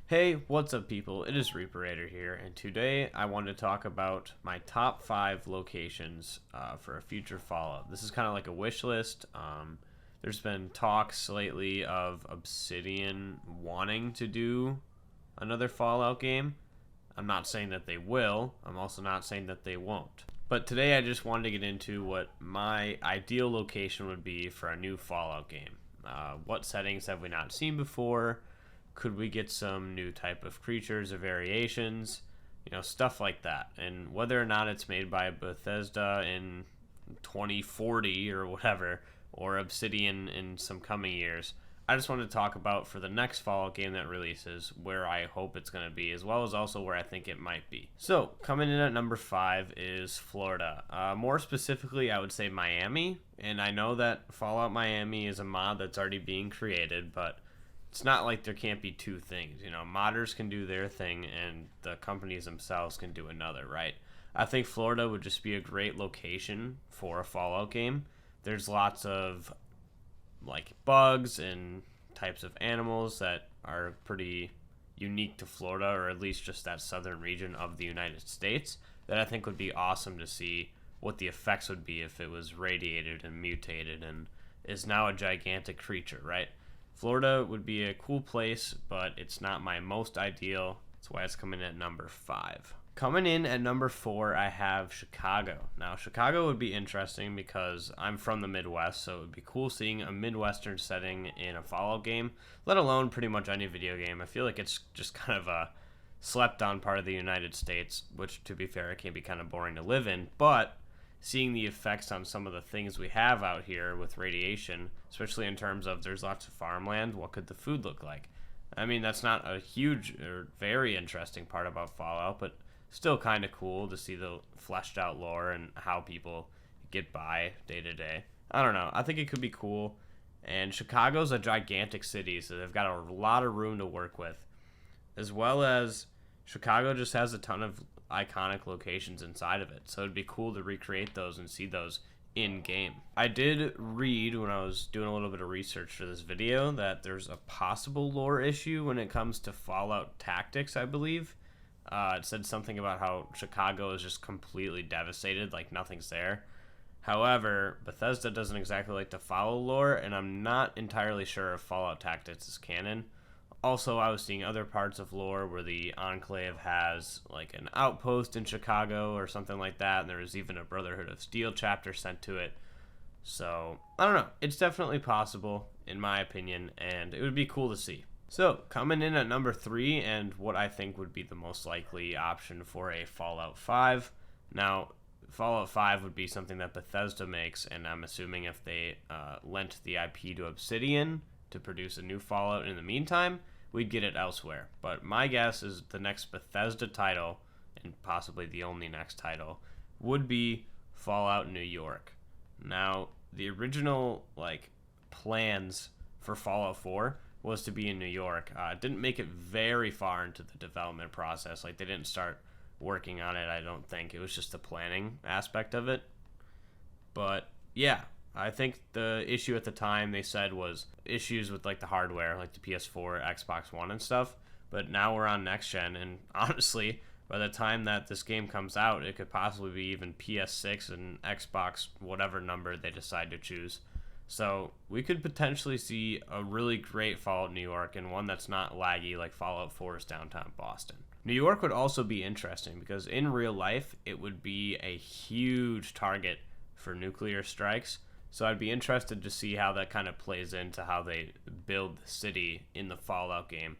Hey, what's up, people? It is Reaperator here, and today I want to talk about my top 5 locations for a future Fallout. This is kind of like a wish list. There's been talks lately of Obsidian wanting to do another Fallout game. I'm not saying that they will, I'm also not saying that they won't. But today I just wanted to get into what my ideal location would be for a new Fallout game. What settings have we not seen before? Could we get some new type of creatures or variations? Stuff like that. And whether or not it's made by Bethesda in 2040 or whatever, or Obsidian in some coming years, I just wanted to talk about for the next Fallout game that releases where I hope it's going to be, as well as also where I think it might be. So, coming in at number 5 is Florida. More specifically, I would say Miami. And I know that Fallout Miami is a mod that's already being created, but it's not like there can't be two things. Modders can do their thing and the companies themselves can do another, right? I think Florida would just be a great location for a Fallout game. There's lots of bugs and types of animals that are pretty unique to Florida, or at least just that southern region of the United States, that I think would be awesome to see what the effects would be if it was radiated and mutated and is now a gigantic creature, right? Florida would be a cool place, but it's not my most ideal. That's why it's coming in at number 5. Coming in at number 4, I have Chicago. Now, Chicago would be interesting because I'm from the Midwest, so it would be cool seeing a Midwestern setting in a Fallout game, let alone pretty much any video game. I feel like it's just kind of a slept-on part of the United States, which, to be fair, it can be kind of boring to live in, but seeing the effects on some of the things we have out here with radiation, especially in terms of there's lots of farmland, what could the food look like? I mean, that's not a huge or very interesting part about Fallout, but still kind of cool to see the fleshed out lore and how people get by day to day. I don't know. I think it could be cool. And Chicago's a gigantic city, so they've got a lot of room to work with. As well as Chicago just has a ton of iconic locations inside of it, so it'd be cool to recreate those and see those in game. I did read when I was doing a little bit of research for this video that there's a possible lore issue when it comes to Fallout Tactics, I believe. It said something about how Chicago is just completely devastated, like nothing's there. However, Bethesda doesn't exactly like to follow lore, and I'm not entirely sure if Fallout Tactics is canon. Also, I was seeing other parts of lore where the Enclave has like an outpost in Chicago or something like that, and there was even a Brotherhood of Steel chapter sent to it. So, I don't know. It's definitely possible, in my opinion, and it would be cool to see. So, coming in at number 3, and what I think would be the most likely option for a Fallout 5. Now, Fallout 5 would be something that Bethesda makes, and I'm assuming if they lent the IP to Obsidian to produce a new Fallout in the meantime, we'd get it elsewhere. But my guess is the next Bethesda title, and possibly the only next title, would be Fallout New York. Now, the original plans for Fallout 4 was to be in New York. It didn't make it very far into the development process. They didn't start working on it, I don't think. It was just the planning aspect of it. But yeah, I think the issue at the time they said was issues with the hardware, like the PS4, Xbox One and stuff. But now we're on next gen, and honestly, by the time that this game comes out, it could possibly be even PS6 and Xbox, whatever number they decide to choose. So we could potentially see a really great Fallout New York, and one that's not laggy like Fallout 4's downtown Boston. New York would also be interesting because in real life, it would be a huge target for nuclear strikes. So I'd be interested to see how that kind of plays into how they build the city in the Fallout game.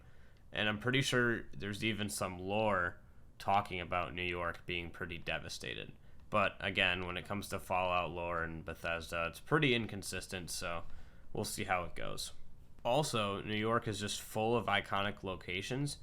And I'm pretty sure there's even some lore talking about New York being pretty devastated. But again, when it comes to Fallout lore and Bethesda, it's pretty inconsistent, so we'll see how it goes. Also, New York is just full of iconic locations,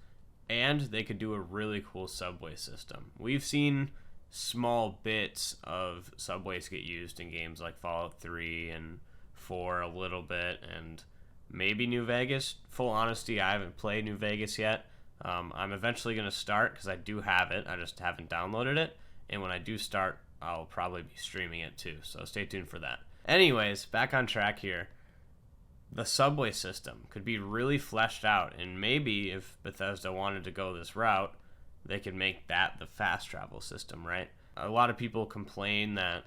and they could do a really cool subway system. We've seen small bits of subways get used in games like Fallout 3 and 4 a little bit, and maybe New Vegas. Full honesty, I haven't played New Vegas yet. I'm eventually going to start because I do have it. I just haven't downloaded it. And when I do start, I'll probably be streaming it too. So stay tuned for that. Anyways, back on track here. The subway system could be really fleshed out, and maybe if Bethesda wanted to go this route, they could make that the fast travel system, right? A lot of people complain that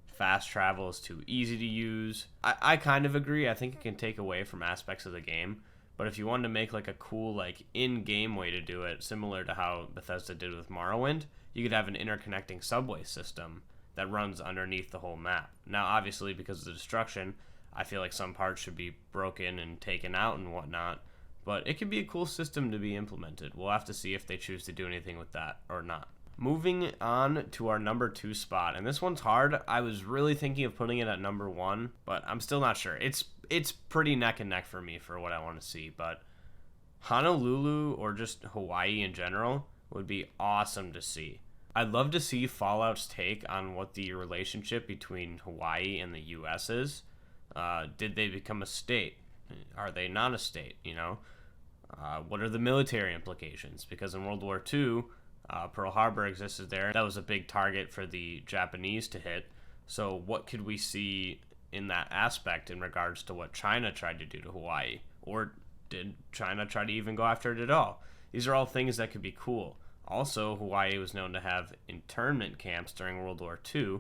fast travel is too easy to use. I kind of agree. I think it can take away from aspects of the game. But if you wanted to make like a cool like in-game way to do it, similar to how Bethesda did with Morrowind, you could have an interconnecting subway system that runs underneath the whole map. Now, obviously, because of the destruction, I feel like some parts should be broken and taken out and whatnot. But it could be a cool system to be implemented. We'll have to see if they choose to do anything with that or not. Moving on to our number 2 spot, and this one's hard. I was really thinking of putting it at number 1, but I'm still not sure. It's pretty neck and neck for me for what I want to see, but Honolulu or just Hawaii in general would be awesome to see. I'd love to see Fallout's take on what the relationship between Hawaii and the U.S. is. Did they become a state? Are they not a state, you know? What are the military implications? Because in World War II, Pearl Harbor existed there. That was a big target for the Japanese to hit. So what could we see in that aspect in regards to what China tried to do to Hawaii? Or did China try to even go after it at all? These are all things that could be cool. Also, Hawaii was known to have internment camps during World War II.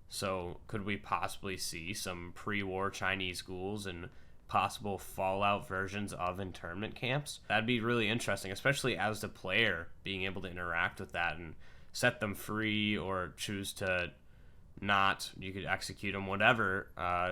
So could we possibly see some pre-war Chinese schools and possible Fallout versions of internment camps? That'd be really interesting, especially as the player being able to interact with that and set them free or choose to not. You could execute them, whatever.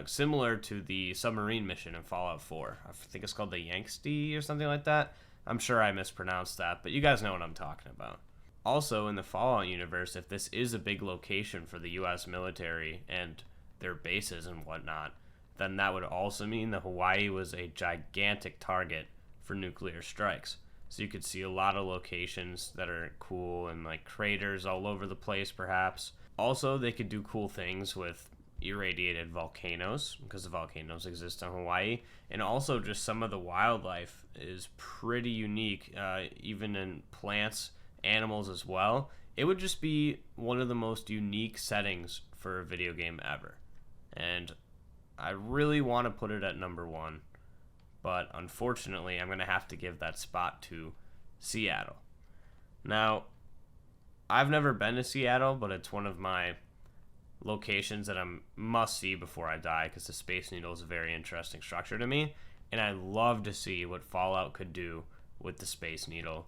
Similar to the submarine mission in Fallout 4. I think it's called the Yangtze or something like that. I'm sure I mispronounced that, but you guys know what I'm talking about. Also, in the Fallout universe, if this is a big location for the U.S. military and their bases and whatnot, then that would also mean that Hawaii was a gigantic target for nuclear strikes. So you could see a lot of locations that are cool and like craters all over the place, perhaps. Also, they could do cool things with irradiated volcanoes, because the volcanoes exist in Hawaii. And also just some of the wildlife is pretty unique, even in plants, animals as well. It would just be one of the most unique settings for a video game ever. And I really want to put it at number 1, but unfortunately I'm going to have to give that spot to Seattle. Now, I've never been to Seattle, but it's one of my locations that I must see before I die, because the Space Needle is a very interesting structure to me, and I love to see what Fallout could do with the Space Needle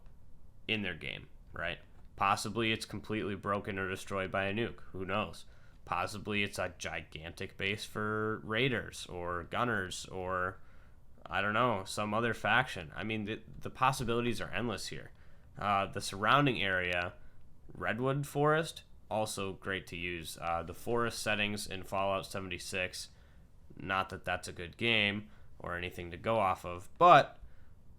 in their game, right? Possibly it's completely broken or destroyed by a nuke. Who knows? Possibly it's a gigantic base for raiders or gunners or, I don't know, some other faction. I mean, the possibilities are endless here. The surrounding area, Redwood Forest, also great to use. The forest settings in Fallout 76, not that that's a good game or anything to go off of, but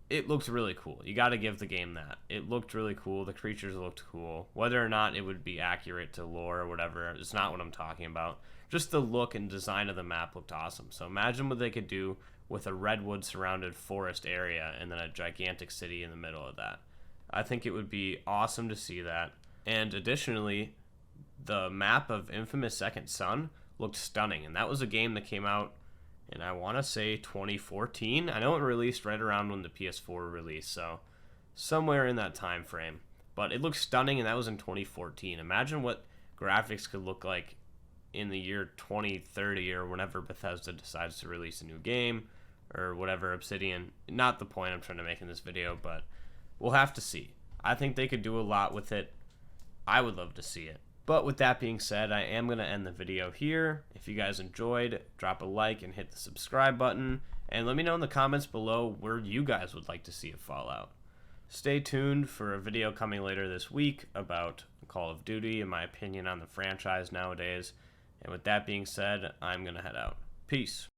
it looked really cool. You got to give the game that. It looked really cool. The creatures looked cool. Whether or not it would be accurate to lore or whatever, it's not what I'm talking about. Just the look and design of the map looked awesome. So imagine what they could do with a redwood surrounded forest area and then a gigantic city in the middle of that. I think it would be awesome to see that. And additionally, the map of Infamous Second Son looked stunning. And that was a game that came out in, I want to say, 2014. I know it released right around when the PS4 released, so somewhere in that time frame. But it looked stunning, and that was in 2014. Imagine what graphics could look like in the year 2030 or whenever Bethesda decides to release a new game or whatever, Obsidian. Not the point I'm trying to make in this video, but we'll have to see. I think they could do a lot with it. I would love to see it. But with that being said, I am going to end the video here. If you guys enjoyed, drop a like and hit the subscribe button. And let me know in the comments below where you guys would like to see a Fallout. Stay tuned for a video coming later this week about Call of Duty and my opinion on the franchise nowadays. And with that being said, I'm going to head out. Peace.